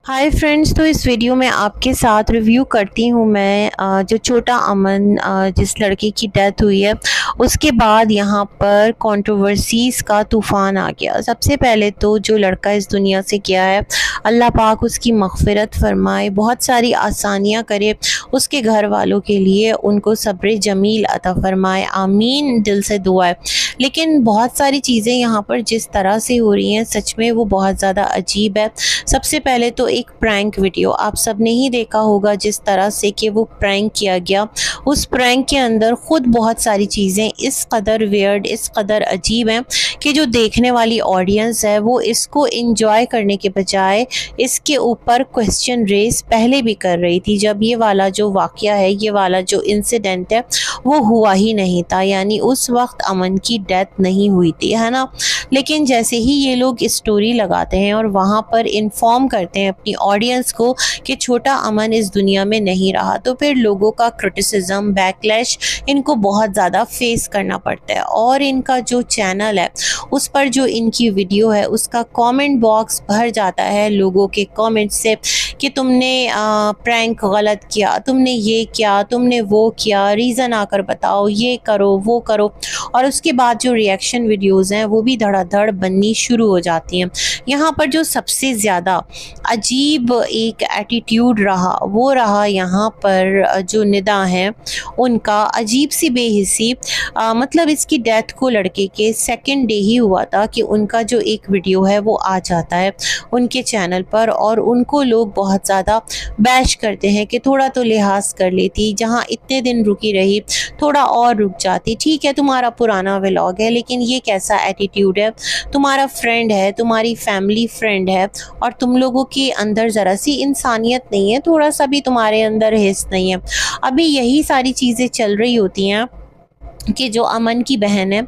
Hi friends, तो इस video में आपके साथ रिव्यू करती हूँ मैं जो छोटा अमन जिस लड़के की डेथ हुई है उसके बाद यहाँ पर कंट्रोवर्सीज़ का तूफ़ान आ गया। सबसे पहले तो जो लड़का इस दुनिया से गया है, अल्लाह पाक उसकी मग़फ़िरत फ़रमाए, बहुत सारी आसानियाँ करे उसके घर वालों के लिए, उनको सब्र जमील अता फ़रमाए, आमीन, दिल से दुआ है। लेकिन बहुत सारी चीज़ें यहाँ पर जिस तरह से हो रही हैं सच में वो बहुत ज़्यादा अजीब है। सबसे पहले तो एक प्रैंक वीडियो आप सब ने ही देखा होगा, जिस तरह से कि वो प्रैंक किया गया। उस प्रैंक के अंदर खुद बहुत सारी चीज़ें इस कदर वियर्ड, इस कदर अजीब हैं कि जो देखने वाली ऑडियंस है वो इसको एंजॉय करने के बजाय इसके ऊपर क्वेश्चन रेस पहले भी कर रही थी, जब ये वाला जो वाक़या है, ये वाला जो इंसिडेंट है वो हुआ ही नहीं था, यानी उस वक्त अमन की डेथ नहीं हुई थी, है ना। लेकिन जैसे ही ये लोग स्टोरी लगाते हैं और वहाँ पर इन्फॉर्म करते हैं अपनी ऑडियंस को कि छोटा अमन इस दुनिया में नहीं रहा, तो फिर लोगों का क्रिटिसिज्म, बैकलैश इनको बहुत ज़्यादा फेस करना पड़ता है। और इनका जो चैनल है उस पर जो इनकी वीडियो है उसका कमेंट बॉक्स भर जाता है लोगों के कमेंट से कि तुमने प्रैंक गलत किया, तुमने ये किया, तुमने वो किया, रीज़न आकर बताओ, ये करो, वो करो। और उसके बाद जो रिएक्शन वीडियोज़ हैं वो भी धड़ाधड़ बननी शुरू हो जाती हैं। यहाँ पर जो सबसे ज़्यादा अजीब एक एटीट्यूड रहा वो रहा यहाँ पर जो निदा हैं उनका, अजीब सी बेहिसी। मतलब इसकी डेथ को लड़के के सेकंड डे ही हुआ था कि उनका जो एक वीडियो है वो आ जाता है उनके चैनल पर, और उनको लोग बहुत ज़्यादा बैश करते हैं कि थोड़ा तो लिहाज कर लेती, जहाँ इतने दिन रुकी रही थोड़ा और रुक जाती। ठीक है, तुम्हारा पुराना व्लॉग है, लेकिन ये कैसा एटीट्यूड है, तुम्हारा फ्रेंड है, तुम्हारी फैमिली फ्रेंड है, और तुम लोगों के अंदर ज़रा सी इंसानियत नहीं है, थोड़ा सा भी तुम्हारे अंदर हिस्स नहीं है। अभी यही सारी चीज़ें चल रही होती हैं कि जो अमन की बहन है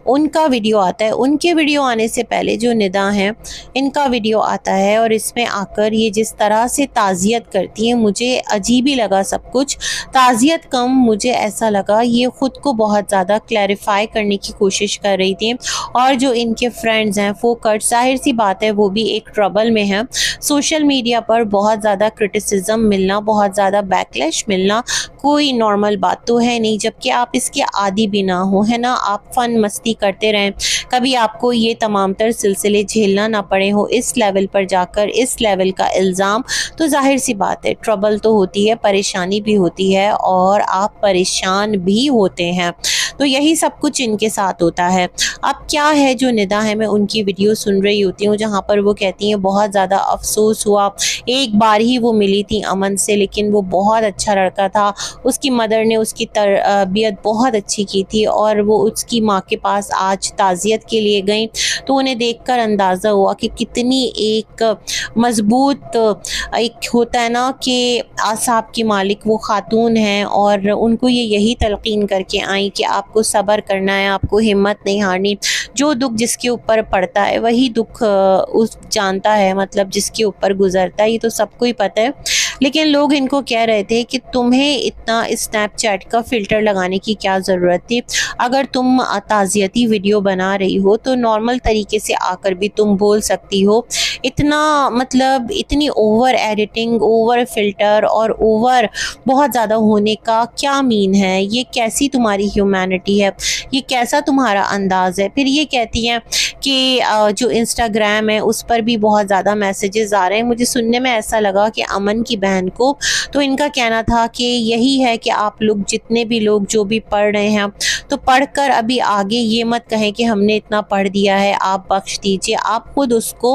उनका वीडियो आता है, उनके वीडियो आने से पहले जो निदा हैं इनका वीडियो आता है, और इसमें आकर ये जिस तरह से ताज़ियत करती हैं मुझे अजीब ही लगा सब कुछ। ताज़ियत कम, मुझे ऐसा लगा ये ख़ुद को बहुत ज़्यादा क्लैरिफाई करने की कोशिश कर रही थी। और जो इनके फ्रेंड्स हैं फोकट, जाहिर सी बात है वो भी एक ट्रबल में है। सोशल मीडिया पर बहुत ज़्यादा क्रिटिसिज्म मिलना, बहुत ज़्यादा बैकलैश मिलना कोई नॉर्मल बात तो है नहीं, जबकि आप इसके आदी भी ना हो, है ना। आप फन मस्ती करते रहें, कभी आपको ये तमाम तर सिलसिले झेलना ना पड़े हो इस लेवल पर जाकर, इस लेवल का इल्ज़ाम, तो जाहिर सी बात है ट्रबल तो होती है, परेशानी भी होती है, और आप परेशान भी होते हैं। तो यही सब कुछ इनके साथ होता है। अब क्या है, जो निदा है मैं उनकी वीडियो सुन रही होती हूँ जहाँ पर वो कहती हैं बहुत ज़्यादा अफसोस हुआ, एक बार ही वो मिली थी अमन से, लेकिन वो बहुत अच्छा लड़का था, उसकी मदर ने उसकी तरबियत बहुत अच्छी की थी, और वो उसकी माँ के पास आज ताज़ियत के लिए गई तो उन्हें देखकर अंदाज़ा हुआ कि कितनी एक मज़बूत, एक होता है ना कि आसाब की मालिक वो ख़ातून हैं, और उनको ये यही तलक़ीन करके आई कि आपको सब्र करना है, आपको हिम्मत नहीं हारनी, जो दुख जिसके ऊपर पड़ता है वही दुख उस जानता है, मतलब जिसके ऊपर गुज़रता है, ये तो सबको ही पता है। लेकिन लोग इनको कह रहे थे कि तुम्हें इतना स्नैपचैट का फ़िल्टर लगाने की क्या ज़रूरत थी, अगर तुम ताज़ियती वीडियो बना रही हो तो नॉर्मल तरीके से आकर भी तुम बोल सकती हो। इतना मतलब इतनी ओवर एडिटिंग, ओवर फ़िल्टर और ओवर बहुत ज़्यादा होने का क्या मीन है, ये कैसी तुम्हारी ह्यूमैनिटी है, ये कैसा तुम्हारा अंदाज़ है। फिर ये कहती हैं कि जो इंस्टाग्राम है उस पर भी बहुत ज़्यादा मैसेजेस आ रहे हैं। मुझे सुनने में ऐसा लगा कि अमन की बहन को, तो इनका कहना था कि यही है कि आप लोग जितने भी लोग जो भी पढ़ रहे हैं तो पढ़कर अभी आगे ये मत कहें कि हमने इतना पढ़ दिया है, आप बख्श दीजिए, आप खुद उसको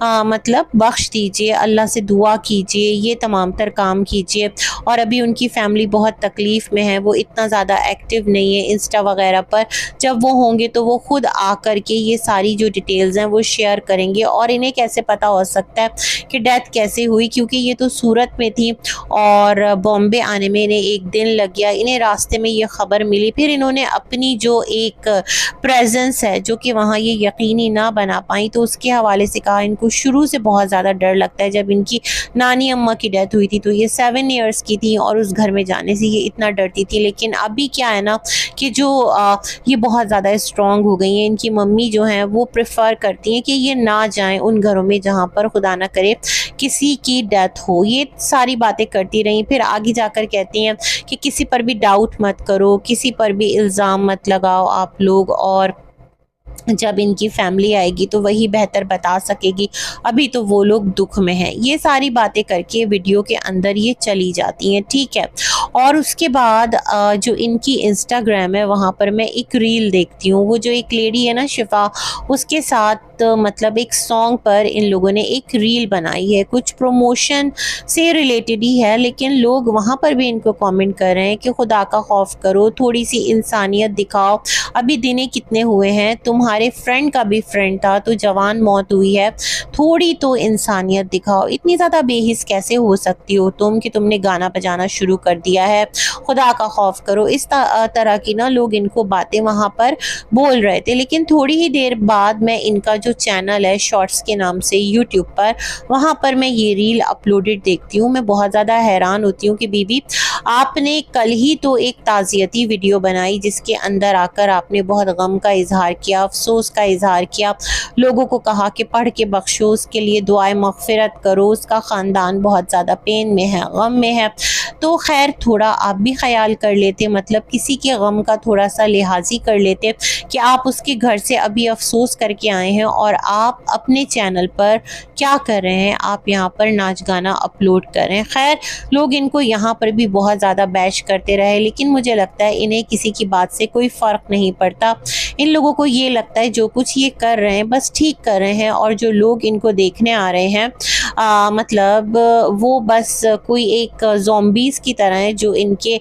मतलब बख्श दीजिए, अल्लाह से दुआ कीजिए, ये तमाम तर काम कीजिए। और अभी उनकी फैमिली बहुत तकलीफ़ में है, वो इतना ज़्यादा एक्टिव नहीं है इंस्टा वगैरह पर, जब वो होंगे तो वो खुद आकर के ये सारी जो डिटेल्स हैं वो शेयर करेंगे। और इन्हें कैसे पता हो सकता है कि डेथ कैसे हुई, क्योंकि ये तो सूरत में थी और बॉम्बे आने में इन्हें एक दिन लग गया। इन्हें रास्ते में ये ख़बर मिली, फिर इन्होंने अपनी जो एक प्रेजेंस है जो कि वहाँ ये यकीनी ना बना पाई, तो उसके हवाले से कहा इनको शुरू से बहुत ज़्यादा डर लगता है। जब इनकी नानी अम्मा की डेथ हुई थी तो ये 7 ईयर्स की थी और उस घर में जाने से ये इतना डरती थी। लेकिन अभी क्या है ना कि जो ये बहुत ज़्यादा स्ट्रॉन्ग हो गई हैं। इनकी मम्मी जो हैं वो प्रेफर करती हैं कि ये ना जाएं उन घरों में जहाँ पर खुदा ना करे किसी की डेथ हो। ये सारी बातें करती रहीं। फिर आगे जाकर कहती हैं कि किसी पर भी डाउट मत करो, किसी पर भी इल्ज़ाम मत लगाओ आप लोग, और जब इनकी फैमिली आएगी तो वही बेहतर बता सकेगी, अभी तो वो लोग दुख में हैं। ये सारी बातें करके वीडियो के अंदर ये चली जाती हैं, ठीक है। और उसके बाद जो इनकी इंस्टाग्राम है वहाँ पर मैं एक रील देखती हूँ। वो जो एक लेडी है ना शिफा, उसके साथ मतलब एक सॉन्ग पर इन लोगों ने एक रील बनाई है, कुछ प्रमोशन से रिलेटेड ही है, लेकिन लोग वहाँ पर भी इनको कमेंट कर रहे हैं कि खुदा का खौफ करो, थोड़ी सी इंसानियत दिखाओ, अभी दिने कितने हुए हैं, तुम्हारे फ्रेंड का भी फ्रेंड था तो जवान मौत हुई है, थोड़ी तो इंसानियत दिखाओ। इतनी ज़्यादा बेहिस कैसे हो सकती हो तुम कि तुमने गाना बजाना शुरू कर दिया है, खुदा का खौफ करो। इस तरह की ना लोग इनको बातें वहाँ पर बोल रहे थे। लेकिन थोड़ी ही देर बाद मैं इनका जो चैनल है शॉर्ट्स के नाम से यूट्यूब पर, वहाँ पर मैं ये रील अपलोडेड देखती हूँ। मैं बहुत ज़्यादा हैरान होती हूँ कि बीबी आपने कल ही तो एक ताज़ियती वीडियो बनाई जिसके अंदर आकर आपने बहुत गम का इजहार किया, अफसोस का इजहार किया, लोगों को कहा कि पढ़ के बख्शो, उसके लिए दुआए मग़फ़िरत करो, उसका ख़ानदान बहुत ज़्यादा पेन में है, गम में है। तो खैर थोड़ा आप भी ख्याल कर लेते, मतलब किसी के गम का थोड़ा सा लिहाजी कर लेते कि आप उसके घर से अभी अफसोस करके आए हैं और आप अपने चैनल पर क्या कर रहे हैं, आप यहाँ पर नाच गाना अपलोड कर रहे हैं। खैर लोग इनको यहाँ पर भी बहुत ज़्यादा बैश करते रहे, लेकिन मुझे लगता है इन्हें किसी की बात से कोई फ़र्क नहीं पड़ता। इन लोगों को ये लगता है जो कुछ ये कर रहे हैं बस ठीक कर रहे हैं, और जो लोग इनको देखने आ रहे हैं मतलब वो बस कोई एक ज़ॉम्बीज़ की तरह है जो इनके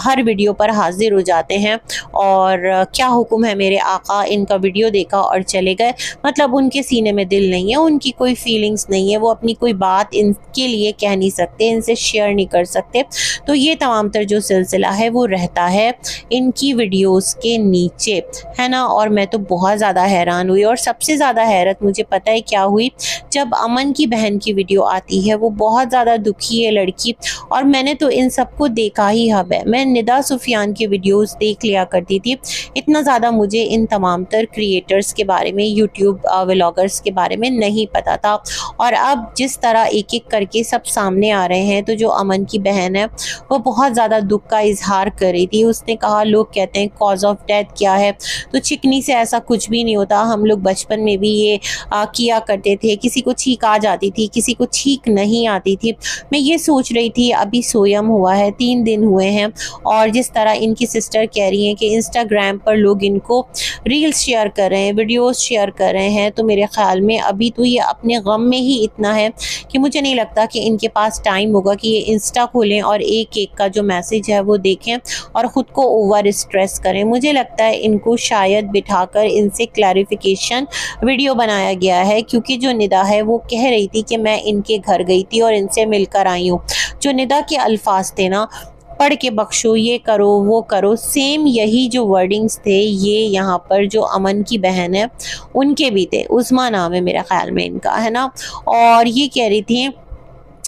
हर वीडियो पर हाजिर हो जाते हैं और क्या हुक्म है मेरे आका, इनका वीडियो देखा और चले गए। मतलब उनके सीने में दिल नहीं है, उनकी कोई फीलिंग्स नहीं है, वो अपनी कोई बात इनके लिए कह नहीं सकते, इनसे शेयर नहीं कर सकते। तो ये तमाम तर जो सिलसिला है वो रहता है इनकी वीडियोस के नीचे, है ना। और मैं तो बहुत ज़्यादा हैरान हुई, और सबसे ज़्यादा हैरत मुझे पता है क्या हुई, जब अमन की बहन की वीडियो आती है, वो बहुत ज़्यादा दुखी है लड़की, और मैंने तो इन सबको देखा ही हब है। मैं निदा सुफियान की वीडियोस देख लिया करती थी, इतना ज़्यादा मुझे इन तमाम तर क्रिएटर्स के बारे में, यूट्यूब व्लॉगर्स के बारे में नहीं पता था। और अब जिस तरह एक एक करके सब सामने आ रहे हैं, तो जो अमन की बहन है वो बहुत ज़्यादा दुख का इजहार कर रही थी। उसने कहा लोग कहते हैं कॉज ऑफ डेथ क्या है, तो चिकनी से ऐसा कुछ भी नहीं होता, हम लोग बचपन में भी ये किया करते थे, किसी को छींक आ जाती थी, किसी को छींक नहीं आती थी। मैं ये सोच रही थी अभी सोयम हुआ है, 3 दिन हुए हैं, और जिस तरह इनकी सिस्टर कह रही हैं कि इंस्टाग्राम पर लोग इनको रील्स शेयर कर रहे हैं, वीडियोस शेयर कर रहे हैं, तो मेरे ख्याल में अभी तो ये अपने गम में ही इतना है कि मुझे नहीं लगता कि इनके पास टाइम होगा कि ये इंस्टा खोलें और एक एक का जो मैसेज है वो देखें और ख़ुद को ओवर स्ट्रेस करें। मुझे लगता है इनको शायद बिठाकर इनसे क्लैरिफिकेशन वीडियो बनाया गया है, क्योंकि जो निदा है वो कह रही थी कि मैं इनके घर गई थी और इनसे मिलकर आई हूँ। जो निदा के अल्फाज थे ना, पढ़ के बख्शो, ये करो वो करो, सेम यही जो वर्डिंग्स थे ये यहाँ पर जो अमन की बहन है उनके भी थे। उस्मा नाम है मेरा ख्याल में इनका, है ना। और ये कह रही थी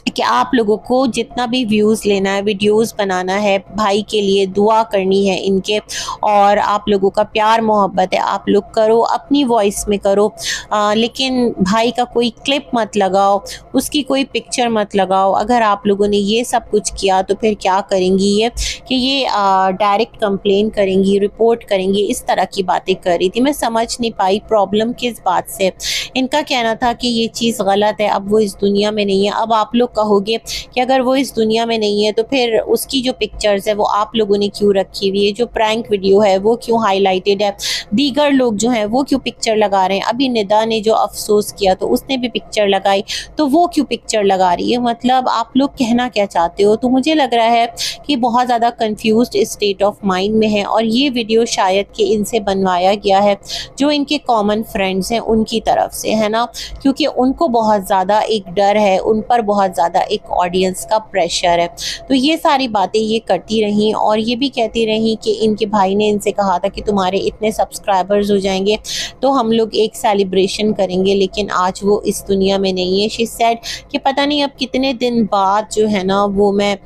कि आप लोगों को जितना भी व्यूज़ लेना है, वीडियोस बनाना है, भाई के लिए दुआ करनी है इनके, और आप लोगों का प्यार मोहब्बत है, आप लोग करो, अपनी वॉइस में करो, लेकिन भाई का कोई क्लिप मत लगाओ, उसकी कोई पिक्चर मत लगाओ। अगर आप लोगों ने ये सब कुछ किया तो फिर क्या करेंगी ये कि ये डायरेक्ट कंप्लेन करेंगी, रिपोर्ट करेंगी, इस तरह की बातें कर रही थी। मैं समझ नहीं पाई प्रॉब्लम किस बात से। इनका कहना था कि ये चीज़ गलत है, अब वो इस दुनिया में नहीं है। अब आप लोग कहोगे कि अगर वो इस दुनिया में नहीं है तो फिर उसकी जो पिक्चर्स है वो आप लोगों ने क्यों रखी हुई है, जो प्रैंक वीडियो है वो क्यों हाईलाइटेड है, दीगर लोग जो हैं वो क्यों पिक्चर लगा रहे हैं। अभी निदा ने जो अफसोस किया तो उसने भी पिक्चर लगाई, तो वो क्यों पिक्चर लगा रही है। मतलब आप लोग कहना क्या चाहते हो। तो मुझे लग रहा है कि बहुत ज़्यादा कंफ्यूज्ड स्टेट ऑफ माइंड में है, और ये वीडियो शायद कि इनसे बनवाया गया है जो इनके कॉमन फ्रेंड्स हैं उनकी तरफ से, है ना, क्योंकि उनको बहुत ज़्यादा एक डर है, उन पर बहुत ज़्यादा एक ऑडियंस का प्रेशर है। तो ये सारी बातें ये करती रहीं और ये भी कहती रहीं कि इनके भाई ने इनसे कहा था कि तुम्हारे इतने सब्सक्राइबर्स हो जाएंगे तो हम लोग एक सेलिब्रेशन करेंगे, लेकिन आज वो इस दुनिया में नहीं है। शी सेड कि पता नहीं अब कितने दिन बाद जो है ना वो मैं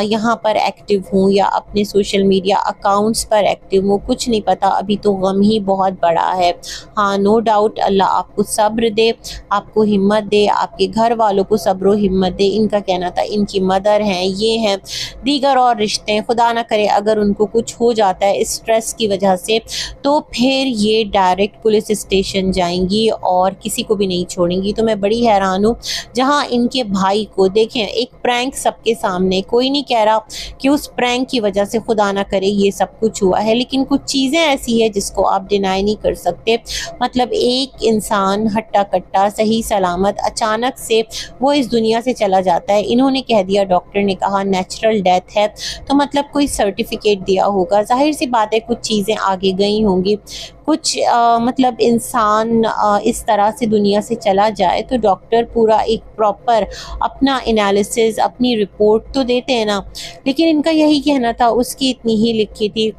यहाँ पर एक्टिव हूँ या अपने सोशल मीडिया अकाउंट्स पर एक्टिव हूँ, कुछ नहीं पता, अभी तो गम ही बहुत बड़ा है। हाँ, नो डाउट अल्लाह आपको सब्र दे, आपको हिम्मत दे, आपके घर वालों को सब्र और हिम्मत दे। इनका कहना था इनकी मदर हैं, ये हैं, दीगर और रिश्ते, खुदा ना करे अगर उनको कुछ हो जाता है इस स्ट्रेस की वजह से तो फिर ये डायरेक्ट पुलिस स्टेशन जाएंगी और किसी को भी नहीं छोड़ेंगी। तो मैं बड़ी हैरान हूँ, जहाँ इनके भाई को देखें एक प्रैंक सबके सामने, कोई नहीं कह रहा कि उस प्रैंक की वजह से खुदा ना करे ये सब कुछ हुआ है, लेकिन कुछ चीज़ें ऐसी है जिसको आप डिनाई नहीं कर सकते। मतलब एक इंसान हट्टा कट्टा सही सलामत अचानक से वो इस दुनिया से चला जाता है। इन्होंने कह दिया, डॉक्टर ने कहा नेचुरल डेथ है, तो मतलब कोई सर्टिफिकेट दिया होगा, जाहिर सी बात है कुछ चीज़ें आगे गई होंगी। कुछ मतलब इंसान इस तरह से दुनिया से चला जाए तो डॉक्टर पूरा एक प्रॉपर अपना एनालिसिस अपनी रिपोर्ट तो देते हैं ना, लेकिन इनका यही कहना था उसकी इतनी ही लिखी थी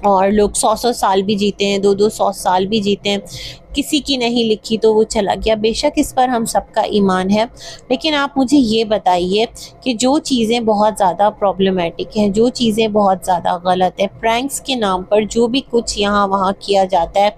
और लोग 100-100 साल भी जीते हैं, 200 साल भी जीते हैं, किसी की नहीं लिखी तो वो चला गया। बेशक इस पर हम सबका ईमान है, लेकिन आप मुझे ये बताइए कि जो चीज़ें बहुत ज़्यादा प्रॉब्लमेटिक हैं, जो चीज़ें बहुत ज़्यादा गलत है, प्रैंक्स के नाम पर जो भी कुछ यहाँ वहाँ किया जाता है,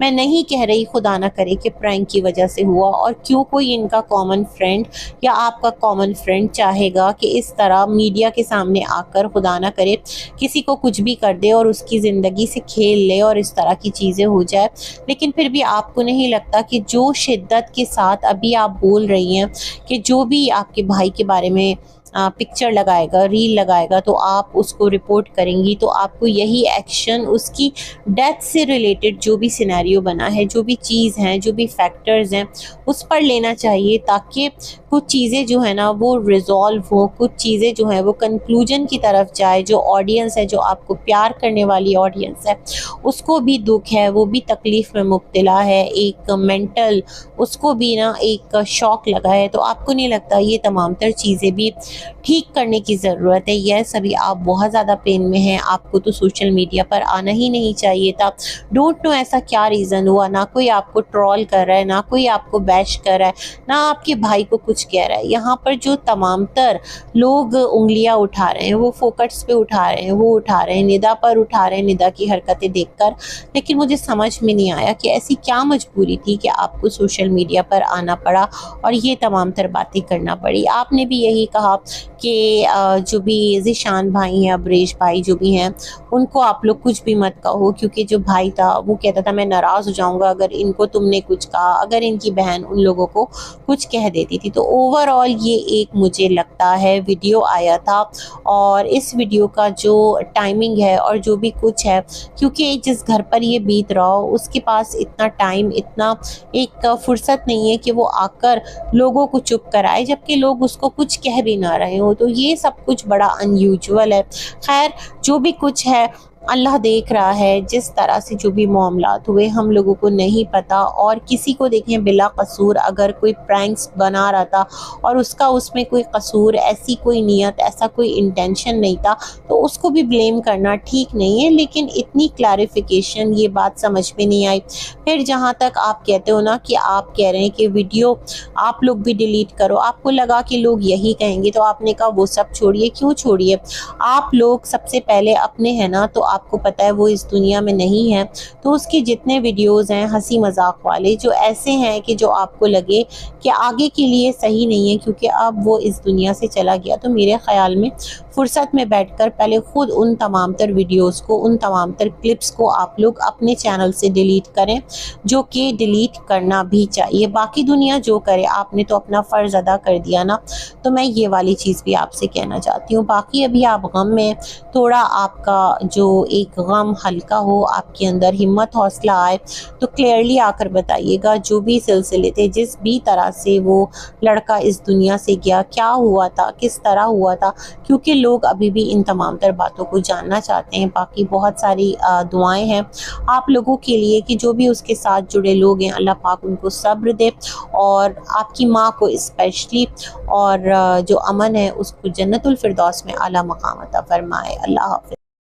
मैं नहीं कह रही खुदा ना करे कि प्रैंक की वजह से हुआ, और क्यों कोई इनका कॉमन फ्रेंड या आपका कॉमन फ्रेंड चाहेगा कि इस तरह मीडिया के सामने आकर खुदा ना करे किसी को कुछ भी कर दे और उसकी ज़िंदगी से खेल ले और इस तरह की चीज़ें हो जाए। लेकिन फिर भी आपको नहीं लगता कि जो शिद्दत के साथ अभी आप बोल रही हैं कि जो भी आपके भाई के बारे में पिक्चर लगाएगा, रील लगाएगा, तो आप उसको रिपोर्ट करेंगी, तो आपको यही एक्शन उसकी डेथ से रिलेटेड जो भी सिनेरियो बना है, जो भी चीज़ हैं, जो भी फैक्टर्स हैं, उस पर लेना चाहिए, ताकि कुछ चीज़ें जो है ना वो रिजॉल्व हो, कुछ चीज़ें जो हैं वो कंक्लूजन की तरफ जाए। जो ऑडियंस है, जो आपको प्यार करने वाली ऑडियंस है, उसको भी दुख है, वो भी तकलीफ़ में मुब्तला है, एक मेंटल उसको भी ना एक शॉक लगा है। तो आपको नहीं लगता ये तमाम तर चीज़ें भी ठीक करने की ज़रूरत है? यह सभी आप बहुत ज़्यादा पेन में हैं, आपको तो सोशल मीडिया पर आना ही नहीं चाहिए था। डोंट नो ऐसा क्या रीज़न हुआ, ना कोई आपको ट्रोल कर रहा है, ना कोई आपको बैश कर रहा है, ना आपके भाई को कुछ कह रहा है। यहाँ पर जो तमाम तर लोग उंगलियां उठा रहे हैं, वो फोकट्स पे उठा रहे हैं, वो उठा रहे हैं निदा पर उठा रहे हैं, निदा की हरकतें देखकर। लेकिन मुझे समझ में नहीं आया कि ऐसी क्या मजबूरी थी कि आपको सोशल मीडिया पर आना पड़ा और ये तमाम तर बातें करना पड़ी। आपने भी यही कहा कि जो भी ज़ीशान भाई हैं, अब्रेश भाई जो भी हैं, उनको आप लोग कुछ भी मत कहो, क्योंकि जो भाई था वो कहता था मैं नाराज़ हो जाऊंगा अगर इनको तुमने कुछ कहा, अगर इनकी बहन उन लोगों को कुछ कह देती थी। तो ओवरऑल ये एक मुझे लगता है वीडियो आया था, और इस वीडियो का जो टाइमिंग है और जो भी कुछ है, क्योंकि जिस घर पर ये बीत रहा हो उसके पास इतना टाइम, इतना एक फुर्सत नहीं है कि वो आकर लोगों को चुप कराए, जबकि लोग उसको कुछ कह भी ना रहे हो। तो ये सब कुछ बड़ा अनयूजुअल है। खैर, जो भी कुछ है अल्लाह देख रहा है। जिस तरह से जो भी मामलात हुए हम लोगों को नहीं पता, और किसी को देखें बिला कसूर अगर कोई प्रैंक्स बना रहा था और उसका उसमें कोई कसूर, ऐसी कोई नीयत, ऐसा कोई इंटेंशन नहीं था, तो उसको भी ब्लेम करना ठीक नहीं है। लेकिन इतनी क्लैरिफिकेशन ये बात समझ में नहीं आई। फिर जहाँ तक आप कहते हो ना कि आप कह रहे हैं कि वीडियो आप लोग भी डिलीट करो, आपको लगा कि लोग यही कहेंगे, तो आपने कहा वो सब छोड़िए। क्यों छोड़िए? आप लोग सबसे पहले अपने हैं ना, तो आपको पता है वो इस दुनिया में नहीं है, तो उसके जितने वीडियोस हैं हंसी मजाक वाले, जो ऐसे हैं कि जो आपको लगे कि आगे के लिए सही नहीं है क्योंकि अब वो इस दुनिया से चला गया, तो मेरे ख्याल में फुर्सत में बैठकर पहले खुद उन तमाम तर वीडियोस को, उन तमाम तर क्लिप्स को आप लोग अपने चैनल से डिलीट करें, जो कि डिलीट करना भी चाहिए। बाकी दुनिया जो करे, आपने तो अपना फ़र्ज़ अदा कर दिया ना। तो मैं ये वाली चीज़ भी आपसे कहना चाहती हूँ। बाकी अभी आप गम में, थोड़ा आपका जो एक गम हल्का हो, आपके अंदर हिम्मत हौसला आए, तो क्लियरली आकर बताइएगा जो भी सिलसिले थे, जिस भी तरह से वो लड़का इस दुनिया से गया, क्या हुआ था, किस तरह हुआ था, क्योंकि लोग अभी भी इन तमाम तर बातों को जानना चाहते हैं। बाकी बहुत सारी दुआएं हैं आप लोगों के लिए कि जो भी उसके साथ जुड़े लोग हैं, अल्लाह पाक उनको सब्र दे, और आपकी माँ को स्पेशली, और जो अमन है उसको जन्नतुल फिरदौस में आला मकाम अता फरमाए। अल्लाह हाफ़िज़।